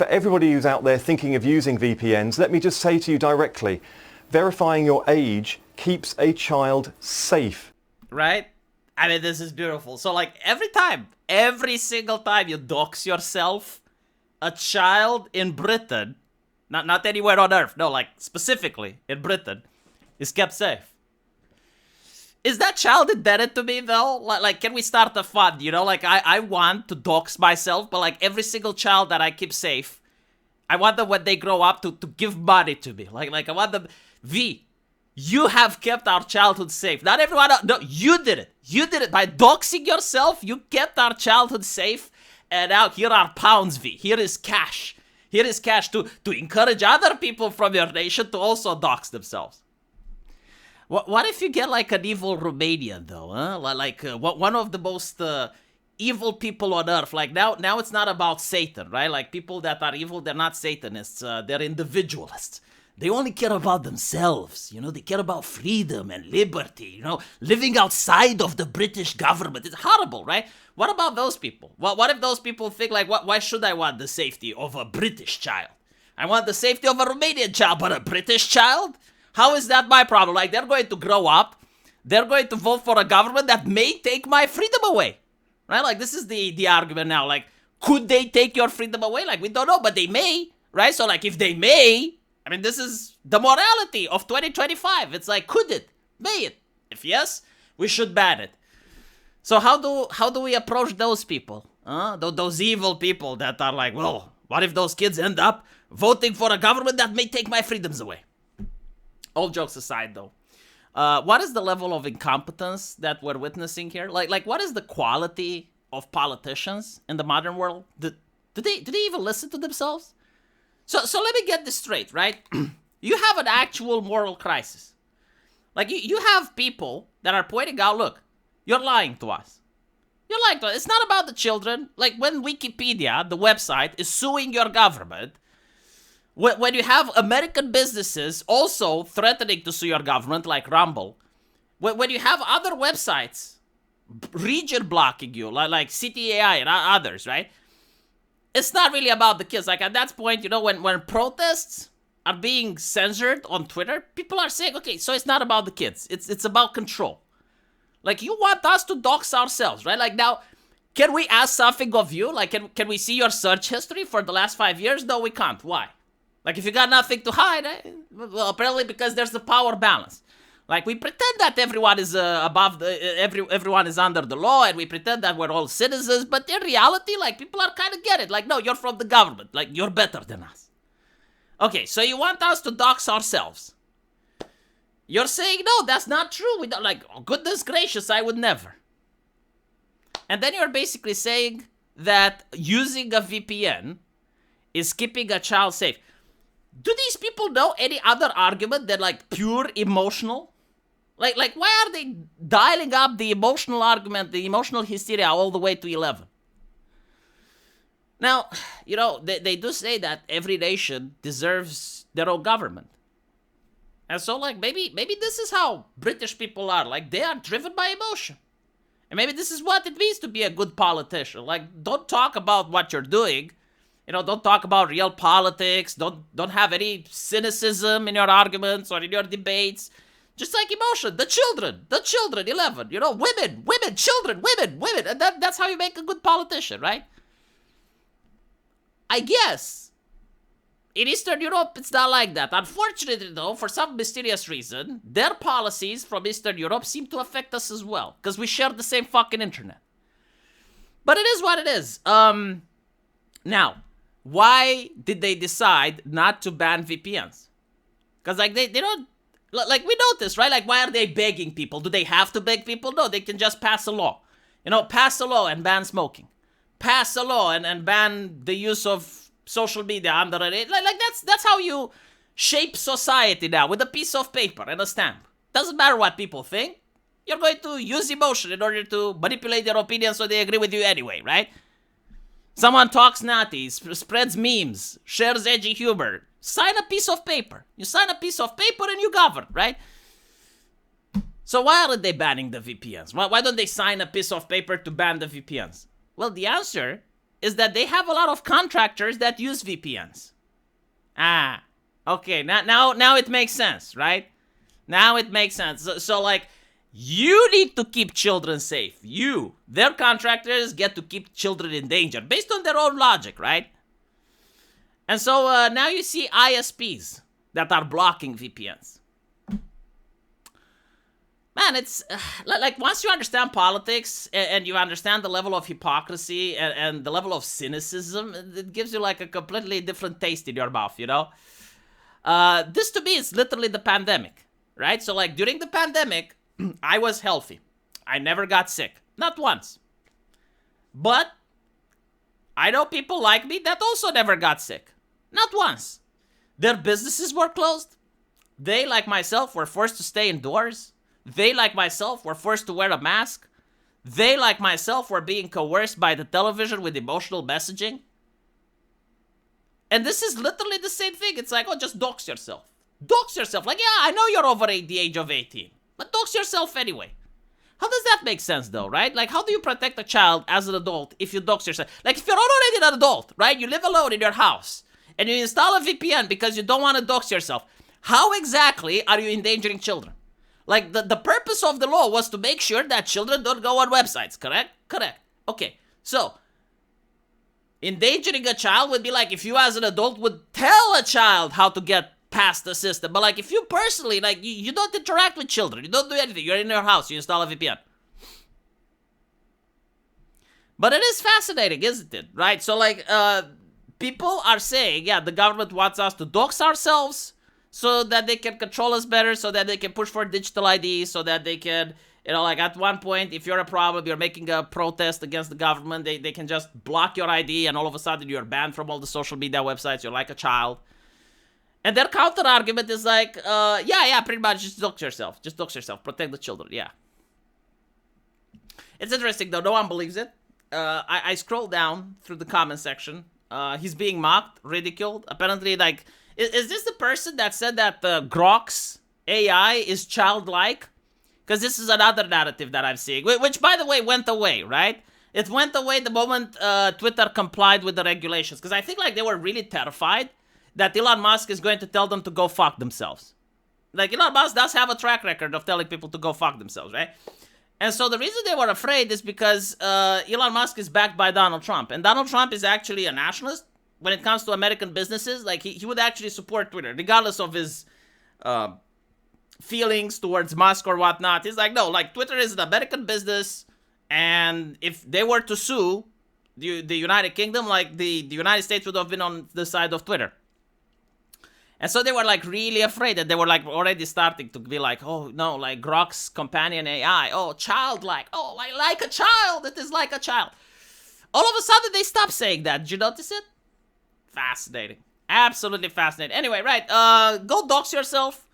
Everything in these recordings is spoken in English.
for everybody who's out there thinking of using VPNs, let me just say to you directly, verifying your age keeps a child safe. Right? I mean, this is beautiful. So, like, every single time you dox yourself, a child in Britain, not anywhere on Earth, no, like, specifically in Britain, is kept safe. Is that child indebted to me, though? Like, can we start a fund, you know? Like, I want to dox myself, but, like, every single child that I keep safe, I want them, when they grow up, to give money to me. Like, I want them... You have kept our childhood safe. Not everyone else. No, you did it. You did it. By doxing yourself, you kept our childhood safe. And now, here are pounds, V. Here is cash. Here is cash to encourage other people from your nation to also dox themselves. What if you get like an evil Romanian, though, huh? Like one of the most evil people on Earth. Like now it's not about Satan, right? Like people that are evil, they're not Satanists. They're individualists. They only care about themselves, you know? They care about freedom and liberty, you know? Living outside of the British government. It's horrible, right? What about those people? What if those people think like, why should I want the safety of a British child? I want the safety of a Romanian child, but a British child? How is that my problem? Like, they're going to grow up, they're going to vote for a government that may take my freedom away, right? Like, this is the argument now. Like, could they take your freedom away? Like, we don't know, but they may, right? So, like, if they may, I mean, this is the morality of 2025. It's like, could it? May it? If yes, we should ban it. So how do we approach those people? Those evil people that are like, well, what if those kids end up voting for a government that may take my freedoms away? All jokes aside, though, what is the level of incompetence that we're witnessing here? Like, what is the quality of politicians in the modern world? Do they even listen to themselves? So let me get this straight, right? You have an actual moral crisis. Like, you have people that are pointing out, look, you're lying to us. You're lying to us. It's not about the children. Like, when Wikipedia, the website, is suing your government, when you have American businesses also threatening to sue your government, like Rumble, when you have other websites region blocking you, like CTAI and others, right? It's not really about the kids. Like, at that point, you know, when protests are being censored on Twitter, people are saying, okay, so it's not about the kids. It's about control. Like, you want us to dox ourselves, right? Like, now, can we ask something of you? Like, can we see your search history for the last 5 years? No, we can't. Why? Like, if you got nothing to hide, well, apparently because there's the power balance. Like, we pretend that everyone is everyone is under the law, and we pretend that we're all citizens, but in reality, like, people are kind of get it. Like, no, you're from the government. Like, you're better than us. Okay, so you want us to dox ourselves. You're saying, no, that's not true. We don't, like, oh, goodness gracious, I would never. And then you're basically saying that using a VPN is keeping a child safe. Do these people know any other argument than, like, pure emotional? Like, why are they dialing up the emotional argument, the emotional hysteria all the way to 11? Now, you know, they do say that every nation deserves their own government. And so, like, maybe this is how British people are. Like, they are driven by emotion. And maybe this is what it means to be a good politician. Like, don't talk about what you're doing. You know, don't talk about real politics. Don't have any cynicism in your arguments or in your debates. Just like emotion. The children, 11. You know, women, children, women. And that's how you make a good politician, right? I guess in Eastern Europe, it's not like that. Unfortunately, though, for some mysterious reason, their policies from Eastern Europe seem to affect us as well. Because we share the same fucking internet. But it is what it is. Now, why did they decide not to ban VPNs? Because, like, they don't... Like, we noticed, right? Like, why are they begging people? Do they have to beg people? No, they can just pass a law. You know, pass a law and ban smoking. Pass a law and ban the use of social media under it. Like that's how you shape society now, with a piece of paper and a stamp. Doesn't matter what people think. You're going to use emotion in order to manipulate their opinion so they agree with you anyway, right? Someone talks naughty, spreads memes, shares edgy humor. Sign a piece of paper. You sign a piece of paper and you govern, right? So why aren't they banning the VPNs? Why don't they sign a piece of paper to ban the VPNs? Well, the answer is that they have a lot of contractors that use VPNs. Okay, now it makes sense, right? Now it makes sense. So like, you need to keep children safe. Their contractors get to keep children in danger based on their own logic, right? And so now you see ISPs that are blocking VPNs. Man, it's like once you understand politics and you understand the level of hypocrisy and the level of cynicism, it gives you like a completely different taste in your mouth, you know? This to me is literally the pandemic, right? So like during the pandemic, I was healthy. I never got sick. Not once. But I know people like me that also never got sick. Not once. Their businesses were closed. They, like myself, were forced to stay indoors. They, like myself, were forced to wear a mask. They, like myself, were being coerced by the television with emotional messaging. And this is literally the same thing. It's like, oh, just dox yourself. Dox yourself. Like, yeah, I know you're over the age of 18. But dox yourself anyway. How does that make sense, though, right? Like, how do you protect a child as an adult if you dox yourself? Like, if you're already an adult, right? You live alone in your house. And you install a VPN because you don't want to dox yourself. How exactly are you endangering children? Like, the purpose of the law was to make sure that children don't go on websites, correct? Correct. Okay, so endangering a child would be like if you as an adult would tell a child how to get past the system. But like if you personally, like you don't interact with children, you don't do anything, you're in your house, you install a VPN. But it is fascinating, isn't it? Right? So like, people are saying, yeah, the government wants us to dox ourselves so that they can control us better, so that they can push for digital ID, so that they can, you know, like at one point, if you're a problem, you're making a protest against the government, they can just block your ID and all of a sudden you're banned from all the social media websites, you're like a child. And their counter argument is like, yeah, pretty much just dox yourself. Just dox yourself. Protect the children, yeah. It's interesting though, no one believes it. I scroll down through the comment section. He's being mocked, ridiculed. Apparently, like, is this the person that said that Grok's AI is childlike? Because this is another narrative that I'm seeing, which, by the way, went away, right? It went away the moment Twitter complied with the regulations. Because I think, like, they were really terrified that Elon Musk is going to tell them to go fuck themselves. Like, Elon Musk does have a track record of telling people to go fuck themselves, right? And so the reason they were afraid is because Elon Musk is backed by Donald Trump. And Donald Trump is actually a nationalist when it comes to American businesses. Like, he would actually support Twitter, regardless of his feelings towards Musk or whatnot. He's like, no, like, Twitter is an American business. And if they were to sue the United Kingdom, like, the United States would have been on the side of Twitter. And so they were, like, really afraid that they were, like, already starting to be like, oh, no, like, Grok's companion AI. Oh, childlike. Oh, like a child. It is like a child. All of a sudden, they stopped saying that. Did you notice it? Fascinating. Absolutely fascinating. Anyway, right. Go dox yourself,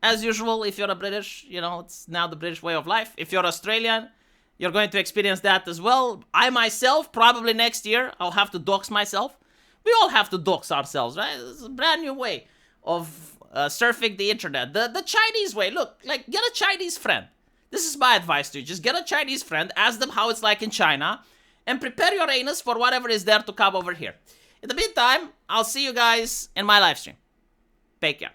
as usual, if you're a British. You know, it's now the British way of life. If you're Australian, you're going to experience that as well. I myself, probably next year, I'll have to dox myself. We all have to dox ourselves, right? It's a brand new way of surfing the internet. The Chinese way. Look, like, get a Chinese friend. This is my advice to you. Just get a Chinese friend, ask them how it's like in China, and prepare your anus for whatever is there to come over here. In the meantime, I'll see you guys in my live stream. Take care.